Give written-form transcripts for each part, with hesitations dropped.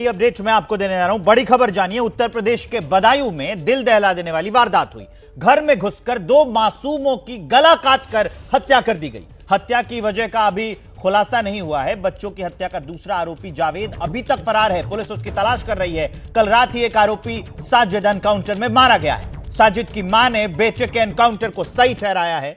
Update मैं आपको देने जा रहा हूं। बड़ी खबर जानिए। उत्तर प्रदेश के बदायूं में दिल दहला देने वाली वारदात हुई। घर में घुसकर दो मासूमों की गला काटकर हत्या कर दी गई। हत्या की वजह का अभी खुलासा नहीं हुआ है। बच्चों की हत्या का दूसरा आरोपी जावेद अभी तक फरार है। पुलिस उसकी तलाश कर रही है। कल रात ही एक आरोपी साजिद एनकाउंटर में मारा गया है। साजिद की मां ने बेटे के एनकाउंटर को सही ठहराया है।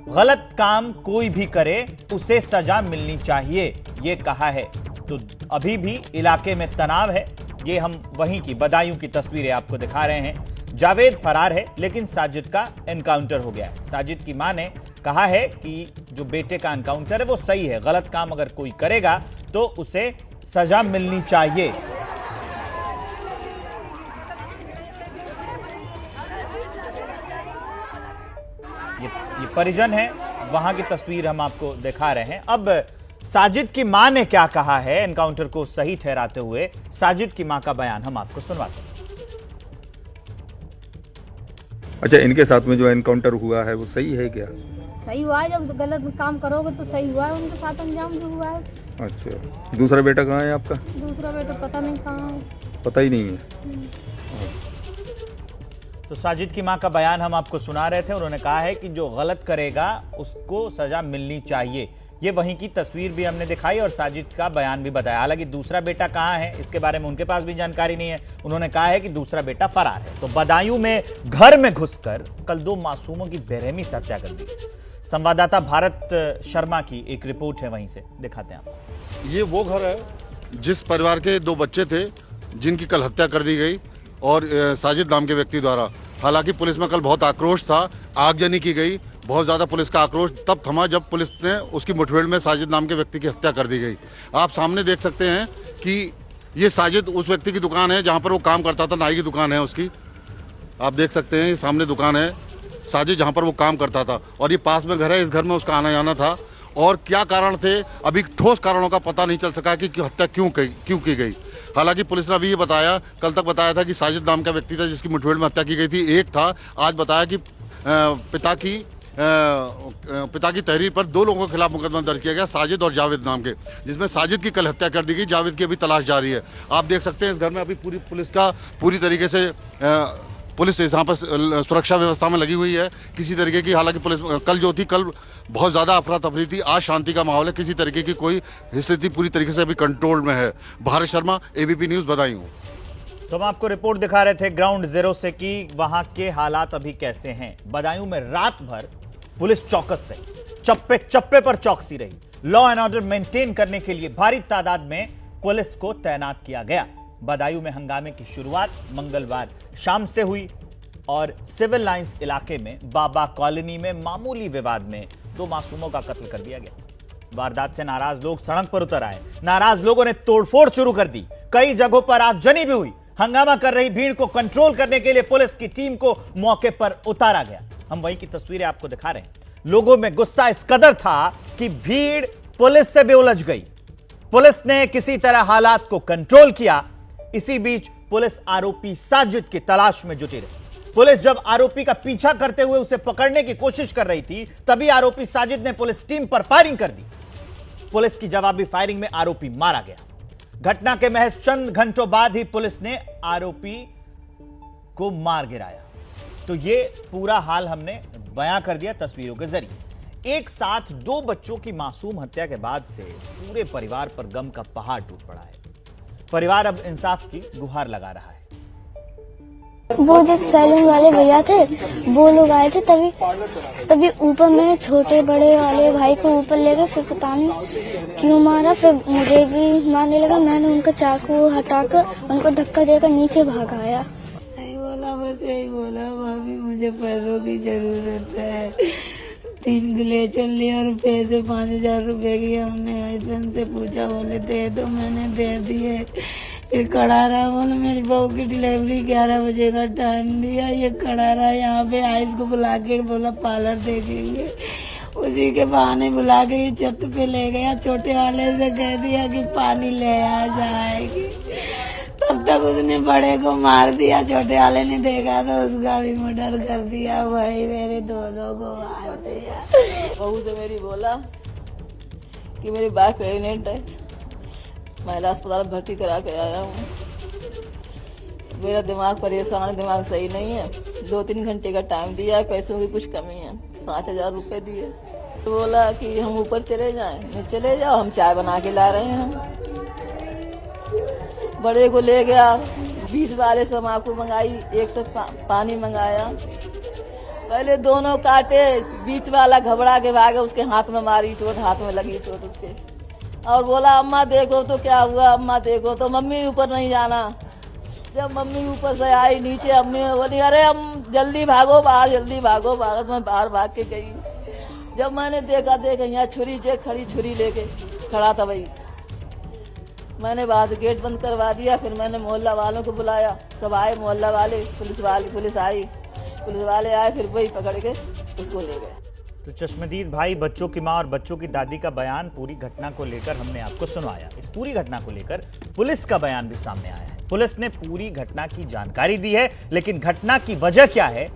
गलत काम कोई भी करे उसे सजा मिलनी चाहिए, यह कहा है। तो अभी भी इलाके में तनाव है। ये हम वहीं की बदायूं की तस्वीरें आपको दिखा रहे हैं। जावेद फरार है लेकिन साजिद का एनकाउंटर हो गया है। साजिद की मां ने कहा है कि जो बेटे का एनकाउंटर है वो सही है। गलत काम अगर कोई करेगा तो उसे सजा मिलनी चाहिए। ये परिजन है, वहां की तस्वीर हम आपको दिखा रहे हैं। अब साजिद की मां ने क्या कहा है एनकाउंटर को सही ठहराते हुए, साजिद की मां का बयान हम आपको सुनवाते हैं। अच्छा, इनके साथ में जो एनकाउंटर हुआ है वो सही है क्या? सही हुआ है। जब गलत काम करोगे तो सही हुआ है। उनके साथ अंजाम जो हुआ है। अच्छा, दूसरा बेटा कहाँ है आपका? दूसरा बेटा पता नहीं कहाँ है। पता ही नहीं है। तो साजिद की मां का बयान हम आपको सुना रहे थे। उन्होंने कहा है कि जो गलत करेगा उसको सजा मिलनी चाहिए। ये वहीं की तस्वीर भी हमने दिखाई और साजिद का बयान भी बताया। हालांकि दूसरा बेटा कहां है इसके बारे में उनके पास भी जानकारी नहीं है। उन्होंने कहा है कि दूसरा बेटा फरार है। तो बदायूं में घर में घुसकर कल दो मासूमों की बेरहमी से हत्या कर दी। संवाददाता भारत शर्मा की एक रिपोर्ट है, वहीं से दिखाते हैं आपको। ये वो घर है जिस परिवार के दो बच्चे थे जिनकी कल हत्या कर दी गई और साजिद नाम के व्यक्ति द्वारा। हालांकि पुलिस में कल बहुत आक्रोश था, आगजनी की गई। बहुत ज़्यादा पुलिस का आक्रोश तब थमा जब पुलिस ने उसकी मुठभेड़ में साजिद नाम के व्यक्ति की हत्या कर दी गई। आप सामने देख सकते हैं कि ये साजिद उस व्यक्ति की दुकान है जहां पर वो काम करता था। नाई की दुकान है उसकी, आप देख सकते हैं। ये सामने दुकान है साजिद जहां पर वो काम करता था और ये पास में घर है। इस घर में उसका आना जाना था और क्या कारण थे अभी ठोस कारणों का पता नहीं चल सका कि हत्या क्यों की गई। हालांकि पुलिस ने अभी ये बताया, कल तक बताया था कि साजिद नाम का व्यक्ति था जिसकी मुठभेड़ में हत्या की गई थी, एक था। आज बताया कि पिता की तहरीर पर दो लोगों के खिलाफ मुकदमा दर्ज किया गया, साजिद और जावेद नाम के, जिसमें साजिद की कल हत्या कर दी गई। जावेद की अभी तलाश जारी है। आप देख सकते हैं इस घर में अभी पूरी पुलिस का पूरी तरीके से पुलिस यहाँ पर सुरक्षा व्यवस्था में लगी हुई है किसी तरीके की। हालांकि पुलिस कल जो थी, कल बहुत ज़्यादा अफरा तफरी थी। आज शांति का माहौल है। किसी तरीके की कोई स्थिति पूरी तरीके से अभी कंट्रोल में है। भारत शर्मा, एबीपी न्यूज़, बदायूं। तो हम आपको रिपोर्ट दिखा रहे थे ग्राउंड जीरो से कि वहां के हालात अभी कैसे हैं। बदायूं में रात भर पुलिस चौकस रही, चप्पे चप्पे पर चौकसी रही। लॉ एंड ऑर्डर मेंटेन करने के लिए भारी तादाद में पुलिस को तैनात किया गया। बदायूं में हंगामे की शुरुआत मंगलवार शाम से हुई और सिविल लाइंस इलाके में बाबा कॉलोनी में मामूली विवाद में दो मासूमों का कत्ल कर दिया गया। वारदात से नाराज लोग सड़क पर उतर आए। नाराज लोगों ने तोड़फोड़ शुरू कर दी। कई जगहों पर आगजनी भी हुई। हंगामा कर रही भीड़ को कंट्रोल करने के लिए पुलिस की टीम को मौके पर उतारा गया। हम वहीं की तस्वीरें आपको दिखा रहे हैं। लोगों में गुस्सा इस कदर था कि भीड़ पुलिस से भी उलझ गई। पुलिस ने किसी तरह हालात को कंट्रोल किया। इसी बीच पुलिस आरोपी साजिद की तलाश में जुटी रही। पुलिस जब आरोपी का पीछा करते हुए उसे पकड़ने की कोशिश कर रही थी, तभी आरोपी साजिद ने पुलिस टीम पर फायरिंग कर दी। पुलिस की जवाबी फायरिंग में आरोपी मारा गया। घटना के महज चंद घंटों बाद ही पुलिस ने आरोपी को मार गिराया। तो ये पूरा हाल हमने बयां कर दिया तस्वीरों के जरिए। एक साथ दो बच्चों की मासूम हत्या के बाद से पूरे परिवार पर गम का पहाड़ टूट पड़ा है। परिवार अब इंसाफ की गुहार लगा रहा है। वो जो सैलून वाले भैया थे वो लोग आए थे, तभी ऊपर में छोटे बड़े वाले भाई को ऊपर ले गए। फिर पता नहीं क्यों मारा, फिर मुझे भी मारने लगा। मैंने उनका चाकू हटाकर उनको धक्का देकर नीचे भागाया। यही बोला, बस यही बोला, भाभी मुझे पैसों की जरूरत है। 3 ग्लेचर लिया और पैसे 5,000 रुपए की हमने हस्बैंड से पूछा, बोले दे दो, मैंने दे दिए। फिर खड़ा रहा, बोले मेरी बहू की डिलीवरी 11 बजे का टाइम दिया। ये खड़ा रहा यहाँ पे, आइस को बुला के बोला पार्लर देखेंगे। उसी के बहाने बुला के ये छत पे ले गया। छोटे वाले से कह दिया कि पानी ले आ जाएगी। तब तक उसने बड़े को मार दिया। छोटे वाले ने देखा तो उसका भी मर्डर कर दिया। वही मेरे दोनों को मार दिया। बहू से मेरी बोला कि मेरी वाइफ प्रेग्नेंट है, महिला अस्पताल भर्ती करा के आया हूँ। मेरा दिमाग परेशान है, दिमाग सही नहीं है। 2-3 घंटे का टाइम दिया है, पैसों की कुछ कमी है। 5000 रुपए दिए तो बोला कि हम ऊपर चले जाएं। मैं चले जाओ, हम चाय बना के ला रहे हैं। बड़े को ले गया, 20 वाले से हम आपको मंगाई, एक से पानी मंगाया। पहले दोनों काटे, बीच वाला घबरा के भागे, उसके हाथ में मारी चोट, हाथ में लगी चोट उसके। और बोला अम्मा देखो तो क्या हुआ, अम्मा देखो तो। मम्मी ऊपर नहीं जाना। जब मम्मी ऊपर से आई नीचे, अम्मी बोली अरे हम जल्दी भागो बाहर, जल्दी भागो बाहर। मैं बाहर भाग के गई। जब मैंने देखा यहाँ छुरी जे खड़ी छुरी लेके खड़ा था भाई। मैंने बाहर से गेट बंद करवा दिया। फिर मैंने मोहल्ला वालों को बुलाया, सब आए मोहल्ला वाले, पुलिस आई, पुलिस वाले आए, फिर वही पकड़ के उसको ले गए। तो चश्मदीद भाई, बच्चों की मां और बच्चों की दादी का बयान, पूरी घटना को लेकर हमने आपको सुनवाया। इस पूरी घटना को लेकर पुलिस का बयान भी सामने आया है। पुलिस ने पूरी घटना की जानकारी दी है, लेकिन घटना की वजह क्या है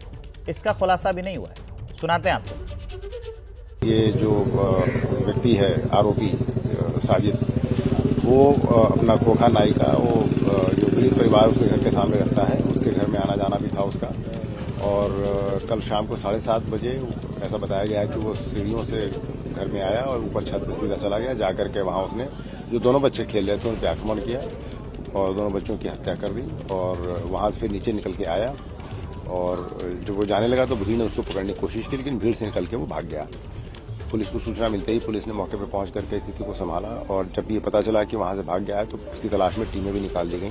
इसका खुलासा भी नहीं हुआ है। सुनाते हैं आपको। ये जो व्यक्ति है आरोपी साजिद, वो अपना खोखा नाई का, वो जो पीड़ित परिवार उसके घर के सामने रहता है, उसके घर में आना जाना भी था उसका। और कल शाम को 7:30 बजे ऐसा बताया गया है कि वो सीढ़ियों से घर में आया और ऊपर छत पर सीधा चला गया। जाकर के वहां उसने जो दोनों बच्चे खेल रहे थे उन पर आक्रमण किया और दोनों बच्चों की हत्या कर दी। और वहां से फिर नीचे निकल के आया और जब वो जाने लगा तो भीड़ ने उसको पकड़ने की कोशिश की, लेकिन भीड़ से निकल के वो भाग गया। पुलिस को सूचना मिलते ही पुलिस ने मौके पर पहुंच करके स्थिति को संभाला और जब ये पता चला कि वहां से भाग गया है तो उसकी तलाश में टीमें भी निकाल दी गई।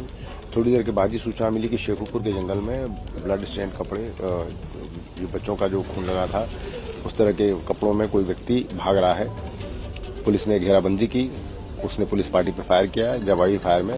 थोड़ी देर के बाद ही सूचना मिली कि शेखुपुर के जंगल में ब्लड स्टेन कपड़े, जो बच्चों का जो खून लगा था, उस तरह के कपड़ों में कोई व्यक्ति भाग रहा है। पुलिस ने घेराबंदी की, उसने पुलिस पार्टी पर फायर किया। जवाबी फायर में